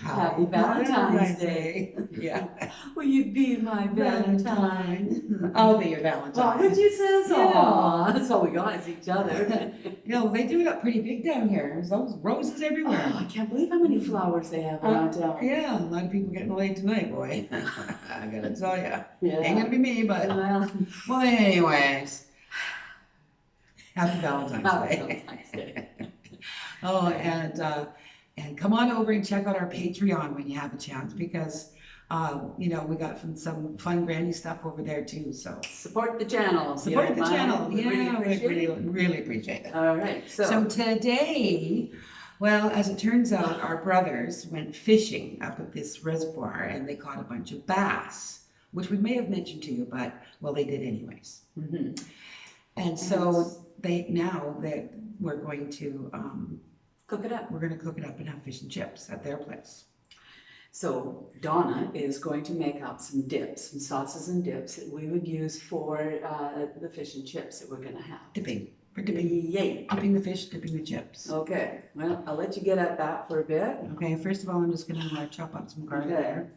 Happy Valentine's Day. Yeah. Will you be my Valentine? I'll be your Valentine. Well, would you say so? Yeah. That's all we got is each other. They do it up pretty big down here. There's those roses everywhere. Oh, I can't believe how many flowers they have around town. Yeah, a lot of people getting laid tonight, boy. I gotta tell ya. Yeah. Ain't gonna be me, but well, anyways. Happy Valentine's Happy Day. Valentine's Day. Oh, and come on over and check out our Patreon when you have a chance, because we got some Fungrannies stuff over there too. So Support the channel. support the channel. We Really appreciate it. All right. So today, well, as it turns out, our brothers went fishing up at this reservoir and they caught a bunch of bass, which we may have mentioned to you, but well, they did anyways. Mm-hmm. And so we're going to cook it up. We're going to cook it up and have fish and chips at their place. So Donna is going to make up some dips, some sauces and dips that we would use for the fish and chips that we're going to have. Dipping Yay! Dipping the fish, dipping the chips. Okay. Well, I'll let you get at that for a bit. Okay. First of all, I'm just going to chop up some garlic Okay. there.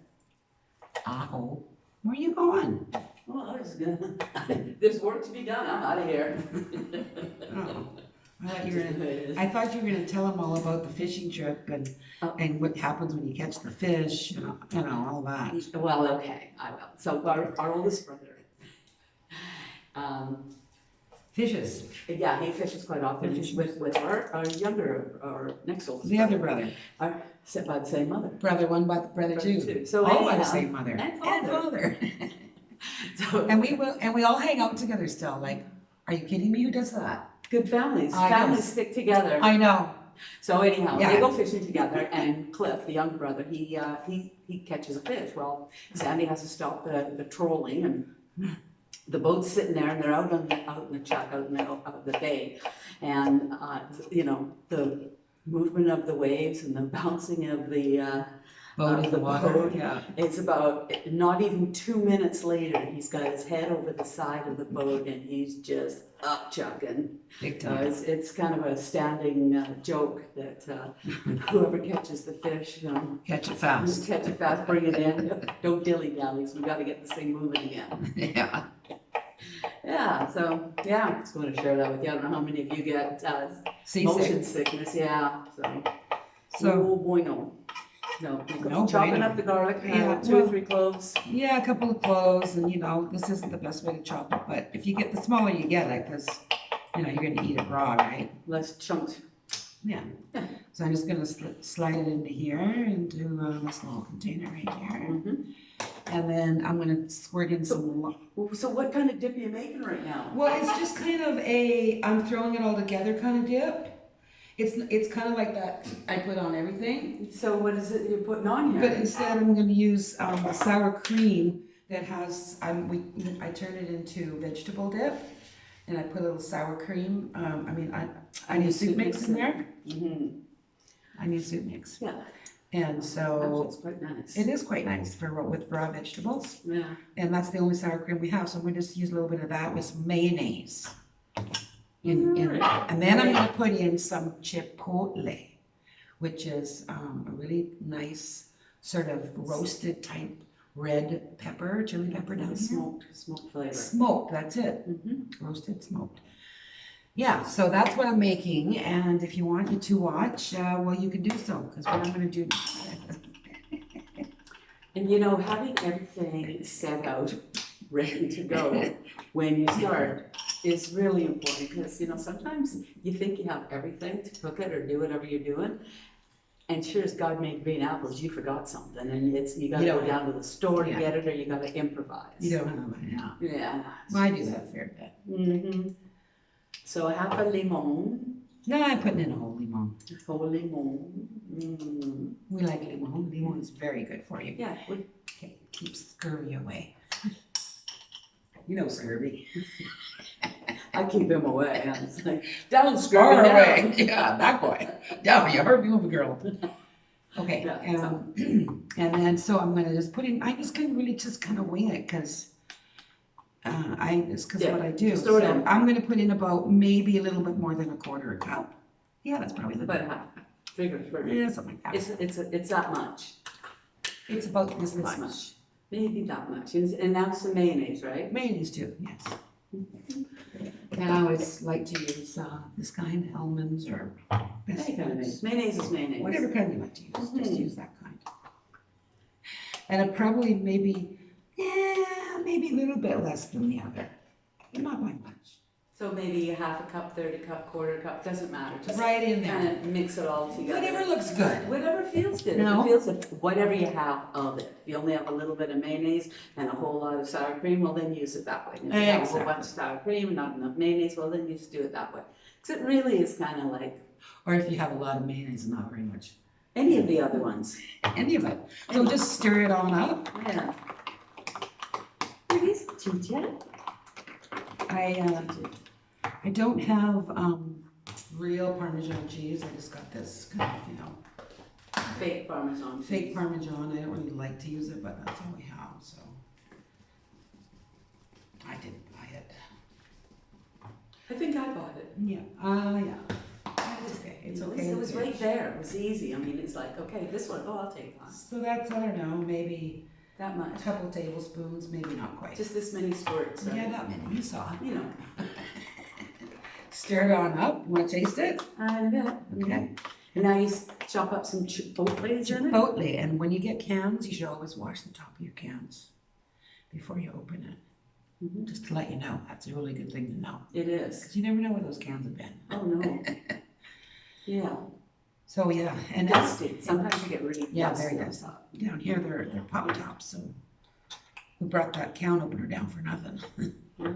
Oh, where are you going? Well, I was gonna. There's work to be done. I'm out of here. Oh. I thought you were going to tell them all about the fishing trip and what happens when you catch the fish and all that. Well, okay, I will. So our oldest brother, Fishes. yeah, he fishes quite often. He fishes with our next oldest. The other brother. Set by the same mother. Brother one, but brother two. So all by the same mother. And father. So, and we all hang out together still. Like, are you kidding me? Who does that? good families. I Families know. stick together. I know. So anyhow, Yeah. they go fishing together, and Cliff, the younger brother, he catches a fish. Well, Sandy has to stop the trolling, and the boat's sitting there, and they're out in the chuck, out in the bay, and the movement of the waves and the bouncing of the Boat in the water. boat. Yeah. It's about not even 2 minutes later, he's got his head over the side of the boat, and he's just up chucking. Big time. It's kind of a standing joke that whoever catches the fish, Catch it just fast. catch it fast, bring it in. Don't dilly-dallies, we got to get this thing moving again. Yeah. Yeah, so, yeah, just going to share that with you. I don't know how many of you get motion sickness, yeah, So oh, boy, no. No, No chopping bueno. up the garlic, Yeah, 2 or 3 cloves. yeah, a couple of cloves, and this isn't the best way to chop it, but if you get the smaller you get it, because you're gonna eat it raw, right? Less chunks. Yeah. Yeah. So I'm just gonna slide it into here, into this little container right here, Mm-hmm. and then I'm gonna squirt in some. So what kind of dip are you making right now? Well, it's just kind of I'm throwing it all together kind of dip. It's kind of like that I put on everything. So what is it you're putting on here? But instead, I'm going to use the sour cream that has. I turn it into vegetable dip, and I put a little sour cream. Onion soup mix in there. Mm-hmm. Onion soup mix. Yeah. And Actually, so it's quite nice. it is quite nice with raw vegetables. Yeah. And that's the only sour cream we have. So we're just use a little bit of that with some mayonnaise. And then I'm going to put in some chipotle, which is a really nice sort of roasted type red pepper, chili pepper down here. Smoked flavor. Smoked, that's it. Mm-hmm. Roasted, smoked. Yeah, so that's what I'm making. And if you want to watch, well, you can do so, because what I'm going to do. And having everything set out, ready to go when you start is really important, because sometimes you think you have everything to cook it or do whatever you're doing, and sure as God made green apples, you forgot something, and you got to go down to the store to get it, or you got to improvise. You don't have it now. Yeah. Well, I do that a fair bit. Mm-hmm. So half a lemon. No, I'm putting in a whole limon. Whole lemon. Mm. We like limon. Limon is very good for you. Yeah. Okay, keeps scurvy away. Scurvy. I keep him away. I was like, down, Far scurvy, away. down. Yeah, that boy. Down, you heard me with a girl. Okay, Yeah, and then so I'm gonna just put in. I just can really just kind of wing it because it's because what I do. just throw it So in. I'm gonna put in about maybe a little bit more than a quarter a cup. Yeah, that's probably the But half. figure for Yeah, something like that. it's that much. It's about this This much. much. Maybe that much. And now some mayonnaise, right? Mayonnaise too, yes. And I always like to use this kind, almonds or best Any kind of foods. mayonnaise. Mayonnaise is mayonnaise. Whatever kind you like to use, just Mhm. use that kind. And it probably maybe a little bit less than the other, but not by much. So maybe a half a cup, third a cup, quarter cup, doesn't matter. Just Right in there. kind of mix it all together. Whatever looks good. Whatever feels good. No. If it feels like whatever you have of it. If you only have a little bit of mayonnaise and a whole lot of sour cream, well then use it that way. And if you have a whole bunch of sour cream and not enough mayonnaise, well then you just do it that way. Because it really is kind of like Or if you have a lot of mayonnaise and not very much. any of the other ones. Any of it. So just stir it on up. Yeah. Please, Ginger. I don't have real Parmesan cheese. I just got this kind of, Fake Parmesan. fake Parmesan. I don't really like to use it, but that's all we have, so. I didn't buy it. I think I bought it. Yeah, yeah. It's okay. It's okay. It was right there. It was easy. I mean, it's like, okay, this one, oh, I'll take one. So that's, I don't know, maybe That a much. couple tablespoons, maybe not quite. Just this many squirts, right? Yeah, that many, you saw. You know. Stir it on up. Want to taste it? I bet. Okay. And now you chop up some chipotles in it? Chipotle, and when you get cans, you should always wash the top of your cans before you open it. Mhm. Just to let you know, that's a really good thing to know. It is. Because you never know where those cans have been. Oh, no. Yeah. So yeah, and Dusty. Sometimes you get really Yeah, dusty. very dusty. Down here, they're pop tops, so we brought that can opener down for nothing. Yeah.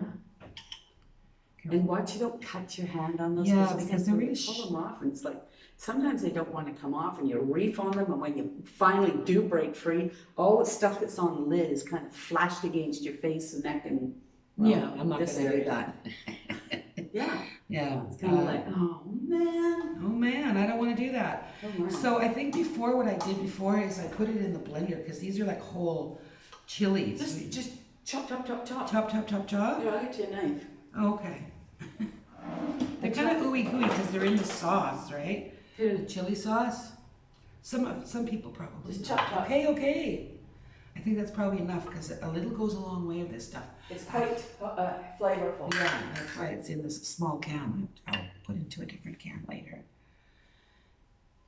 And watch you don't cut your hand on those. Yeah, sometimes because they're you really pull them off and it's like, sometimes they don't want to come off and you reef on them and when you finally do break free, all the stuff that's on the lid is kind of flashed against your face and neck and well, Yeah, I'm not this gonna do area. that. Yeah, Yeah. it's kind of like, oh man. Oh man, I don't want to do that. Oh my. So I think before, what I did before is I put it in the blender, because these are like whole chilies. Just chop, chop, chop, chop. Chop, chop, chop, chop. Here, I'll get you a knife. Okay. They're kind of ooey gooey because they're in the sauce, right? Here, The chili sauce. Some people probably. just chop, chop. Okay. I think that's probably enough because a little goes a long way of this stuff. It's quite flavorful. Yeah, that's why it's in this small can. I'll put into a different can later.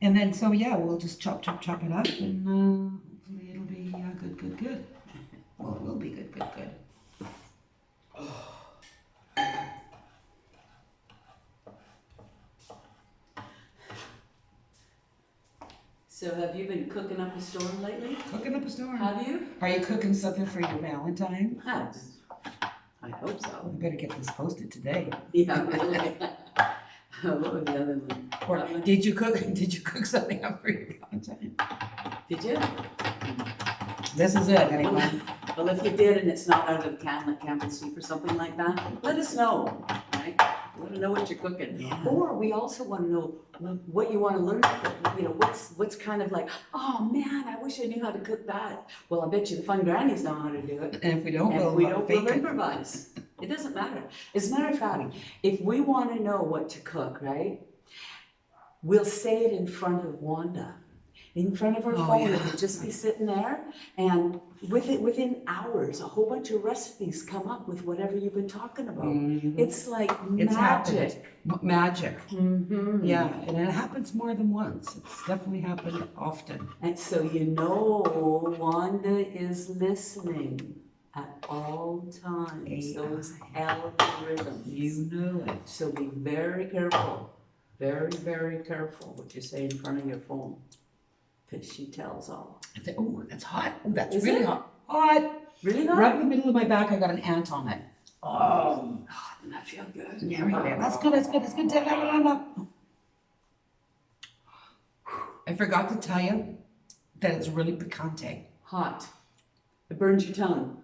And then, so yeah, we'll just chop, chop, chop it up, and hopefully it'll be good, good, good. Well, it will be good, good, good. So have you been cooking up a storm lately? Cooking up a storm. Have you? Are you cooking something for your Valentine? I hope I so. better get this posted today. Yeah, really. What was the other one? Or That one? did you cook something up for your Valentine? Did you? This is it, anyone. Well, if you did and it's not out of the can, like Campbell soup or something like that, let us know, right? Let us know what you're cooking. Yeah. Or we also want to know what you want to learn. You know, what's kind of like, oh man, I wish I knew how to cook that. Well, I bet you the Fungrannies know how to do it. And if we don't, And if we'll we don't, fake we'll it. improvise. It doesn't matter. As a matter of fact, if we want to know what to cook, right, we'll say it in front of Wanda. In front of her Oh, phone, yeah. it'll just be sitting there, and within hours, a whole bunch of recipes come up with whatever you've been talking about. Mhm. It's like It's magic. Magic. Mm-hmm. Yeah, and it happens more than once. It's definitely happened often. And so you know Wanda is listening at all times. Yeah. Those algorithms. You know it. So be very careful, very, very careful what you say in front of your phone, because she tells all. Oh, that's hot. Oh, that's Is really it? hot. Hot. Really not? Right in the middle of my back, I got an ant on it. Oh, doesn't that feel good? Yeah, right. That's good. That's good. That's good. La, la, la. I forgot to tell you that it's really picante. Hot. It burns your tongue.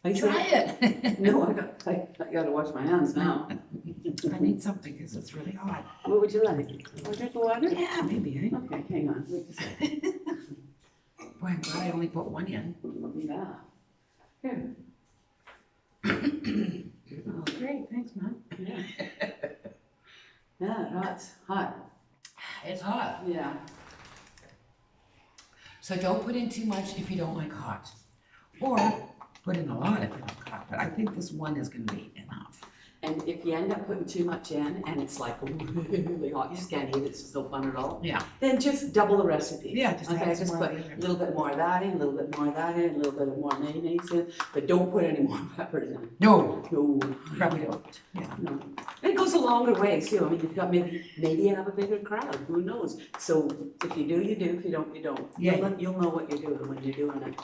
I Try said- it. No, I gotta wash my hands now. I need something because it's really hot. What would you like? Want a drink of water? Yeah, maybe. Eh? Okay, hang on. Wait a second. Boy, I'm glad I only put one in. Yeah. Here. Oh, great. Thanks, man. Yeah. Yeah, hot. Hot. It's hot. Yeah. So don't put in too much if you don't like hot. Or put in a lot if you like hot, but I think this one is gonna be enough. And if you end up putting too much in and it's like really hot, you just can't eat it, it's no fun at all. Yeah. Then just double the recipe. Yeah, just Okay, add some just more put later. a little bit more of that in, a little bit more of that in, a little bit more mayonnaise in, but don't put any more peppers in. No, No, probably don't. Yeah. no. And it goes a longer way too. I mean, you've got maybe you have a bigger crowd, who knows? So if you do, you do. If you don't, you don't. Yeah. You'll know what you're doing when you're doing it.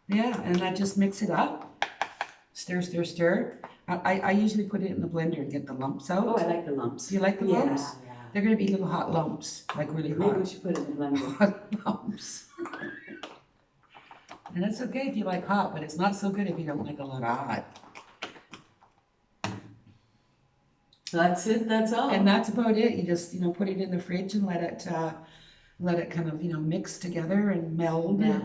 Yeah, and I just mix it up. Stir, stir, stir. I usually put it in the blender and get the lumps out. Oh, I like the lumps. Do you like the Yeah, lumps? yeah. They're gonna be little hot lumps, like really Maybe we hot. should put it in the blender. Hot lumps. And that's okay if you like hot, but it's not so good if you don't like a lot of hot. That's it, that's all. And that's about it. You just, put it in the fridge and let it kind of, mix together and meld. Yeah.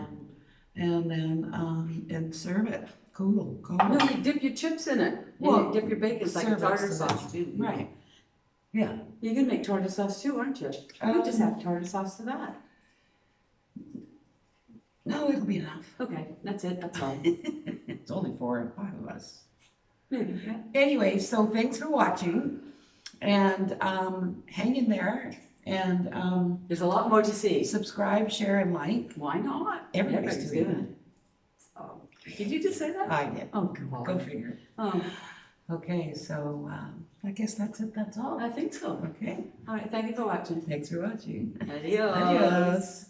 And then, and serve it. Cool. No, you dip your chips in it. Well, You dip your bacon, it's like a serve it tartar so that- sauce too. Right. Yeah. You can make tartar sauce too, aren't you? You just have tartar sauce to that. No, it'll be enough. Okay, that's it, that's all. It's only 4 or 5 of us. Maybe, yeah. Anyway, so thanks for watching, and hang in there, and There's a lot more to see. subscribe, share, and like. Why not? Everybody's doing it. So, did you just say that? I did. Oh, God. Go figure. Oh, Okay, so I guess that's it. That's all. I think so. Okay. All right, thank you for watching. Thanks for watching. Adios. Adios.